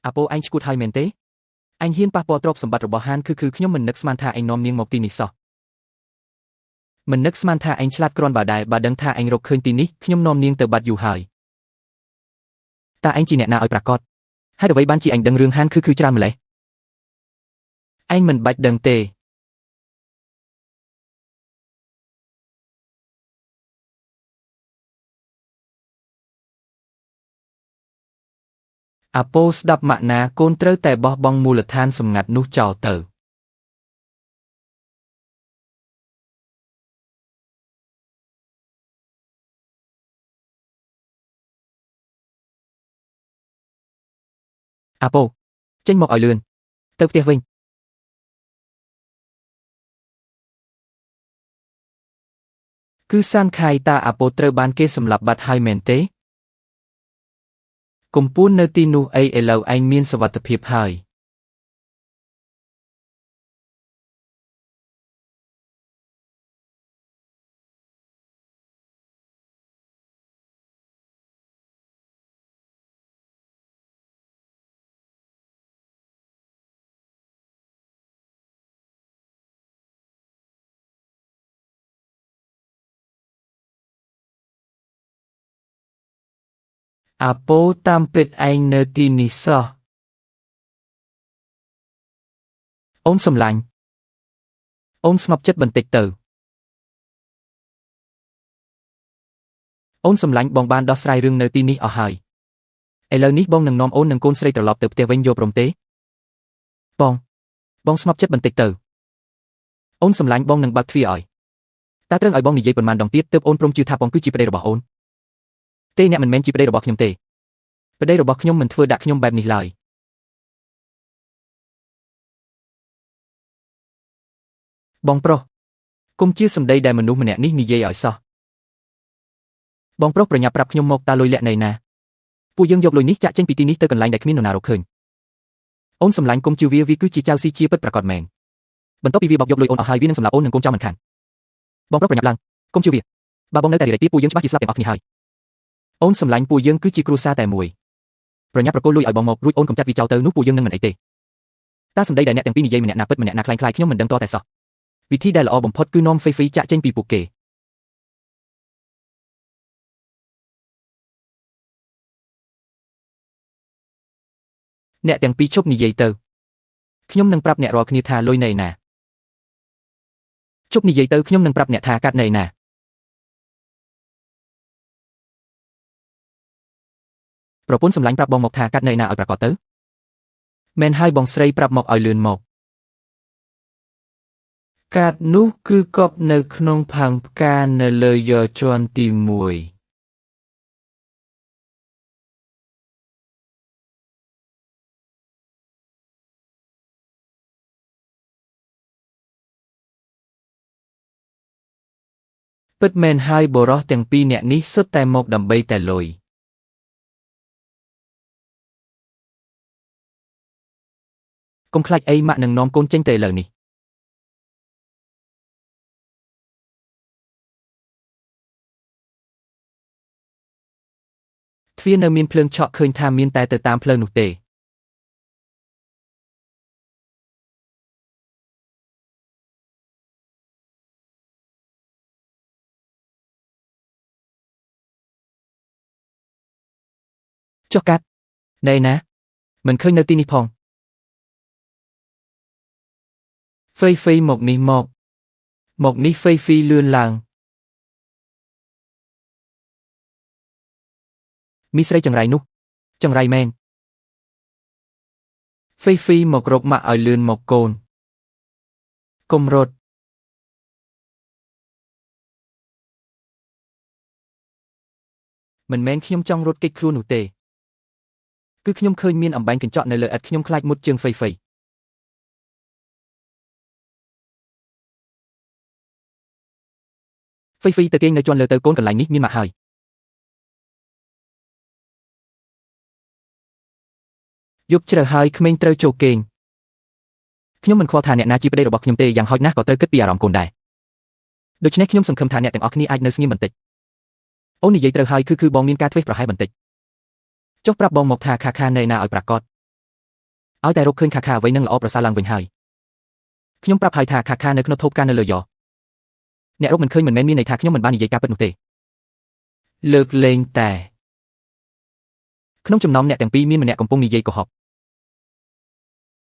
អាពោអញឈួតហើយមែនទេអញហ៊ានប៉ះពាល់ទ្រព្យសម្បត្តិរបស់ហានគឺខ្ញុំមិននឹកស្មានថាអញនាំនាងមកទីនេះសោះមិននឹកស្មានថាអញឆ្លាតគ្រាន់បើដែរបើដឹងថាអញរកឃើញទីនេះខ្ញុំនាំនាងទៅបាត់យូរហើយតើអញជាអ្នកណាឲ្យប្រាកដហើយអ្វីបានជាអញដឹងរឿងហានគឺច្រើនម្ល៉េះអញមិនបាច់ដឹងទេអាពោស្ដាប់ម៉ាក់ណាកូនត្រូវតែបោះបង់មូលដ្ឋានសម្ងាត់នោះចោលទៅអាពោចេញមកឲ្យលឿនទៅផ្ទះវិញគឺសានខៃតាអាពោត្រូវបានគេសម្លាប់បាត់ហើយមែនទេកុំពួននៅទីនោះអីឥឡូវឯងមានសុវត្ថិភាពហើយអាពោតាមពិតឯងនៅទីនេះសោះអូនសម្លាញ់អូនស្ងប់ចិត្តបន្តិចទៅអូនសម្លាញ់បងបានដោះស្រាយរឿងនៅទីនេះអស់ហើយឥឡូវនេះបងនឹងនាំអូននិងកូនស្រីត្រឡប់ទៅផ្ទះវិញយកព្រមទេបងស្ងប់ចិត្តបន្តិចទៅអូនសម្លាញ់បងនឹងបើកទ្វារឲ្យតើត្រូវឲ្យបងនិយាយប៉ុន្មានដងទៀតទើបអូនព្រមជឿថាបងគឺជាប្តីរបស់អូនទេអ្នកមិនមែនជាប្តីរបស់ខ្ញុំទេប្តីរបស់ខ្ញុំមិនធ្វើដាក់ខ្ញុំបែបនេះឡើយបងប្រុសគុំជាសម្ដីដែលមនុស្សម្នាក់នេះនិយាយឲ្យសោះបងប្រុសប្រញាប់ប្រាប់ខ្ញុំមកតើលុយលាក់ណីណាពួកយើងយកលុយនេះចាក់ចេញពីទីនេះទៅកន្លែងដែលគ្មាននរណារកឃើញអូនសម្លាញ់គុំជឿវាគឺជាចៅស៊ីជាពិតប្រាកដមែនបន្ទាប់ពីវាបោកយកលុយអូនអស់ហើយវានឹងសម្លាប់អូននិងកូនចោលមិនខានបងប្រុសប្រញាប់ឡើងគុំជឿវាបើបងនៅតែរីករាយទៀតពួកយើងច្បាស់ជាស្លាប់ទាំងអស់គ្នាហើយអូនសម្លាញ់ពួកយើងគឺជាគ្រួសារតែមួយប្រញាប់ប្រគល់លុយឲ្យបងមករួចអូនកំចាត់វាចោលទៅនោះពួកយើងនឹងមិនអីទេតើសម្ដីដែលអ្នកទាំងពីរនិយាយម្នាក់ណាពិតម្នាក់ណាខ្លាំងៗខ្ញុំមិនដឹងតតែសោះវិធីដែលល្អបំផុតគឺនាំហ្វេហ្វីចាក់ចេញពីពួកគេអ្នកទាំងពីរឈប់និយាយទៅខ្ញុំនឹងប្រាប់អ្នករាល់គ្នាថាលុយនៅណាឈប់និយាយទៅខ្ញុំនឹងប្រាប់អ្នកថាកាត់នៅណាប្រពន្ធសម្លាញ់ប្រាប់បងមកថាកាត់នៅណាឲ្យប្រកាសទៅមែនហើយបងស្រីប្រាប់មកឲ្យលឿនមកកាត់នោះគឺកប់នៅក្នុងផើងផ្កានៅលើយ៉ជាន់ទី1ពិតមែនហើយបរោះទាំងពីរអ្នកនេះសុទ្ធតែមកដើម្បីតែលុយកុំខ្លាចអីម៉ាក់នឹងនាំកូនចេញទៅឥឡូវនេះទ្វារនៅមានភ្លើងឆក់ឃើញថាមានតែទៅតាមផ្លូវនោះទេចុះកាត់នៅណាមិនឃើញនៅទីនេះផងហ្វេហ្វេមកនេះមកនេះហ្វេហ្វីលឿនឡើងមីស្រីចង្រៃនោះចង្រៃមែនហ្វេហ្វីមករកម៉ាក់ឲ្យលឿនមកកូនកុំរត់មិនមែនខ្ញុំចង់រត់គេចខ្លួននោះទេគឺខ្ញុំឃើញមានអំបែងកញ្ចក់នៅលើឥដ្ឋខ្ញុំខ្លាចមុតជើងហ្វេហ្វេហ្វេហ្វីទៅគេងនៅជាន់លើទៅកូនកន្លែងនេះមានម៉ាក់ហើយយប់ជ្រៅហើយក្មេងត្រូវចូលគេងខ្ញុំមិនខ្វល់ថាអ្នកណាជាប្តីរបស់ខ្ញុំទេយ៉ាងហោចណាស់ក៏ត្រូវគិតពីអារម្មណ៍កូនដែរដូច្នេះខ្ញុំសង្ឃឹមថាអ្នកទាំងអស់គ្នាអាចនៅស្ងៀមបន្តិចអូននិយាយត្រូវហើយគឺបងមានការធ្វេសប្រហែសបន្តិចចុះប្រាប់បងមកថាខានៅណាឲ្យប្រាកដ ឲ្យតែរកឃើញខាអ្វីនឹងល្អប្រសើរឡើងវិញហើយខ្ញុំប្រាប់ហើយថាខានៅក្នុងថូបការនៅលើយ៉អ្នករកមិនឃើញមិនមែនមានន័យថាខ្ញុំមិនបាននិយាយការពិតនោះទេលើកលែងតែក្នុងចំណោមអ្នកទាំងពីរមានម្នាក់កំពុងនិយាយកុហក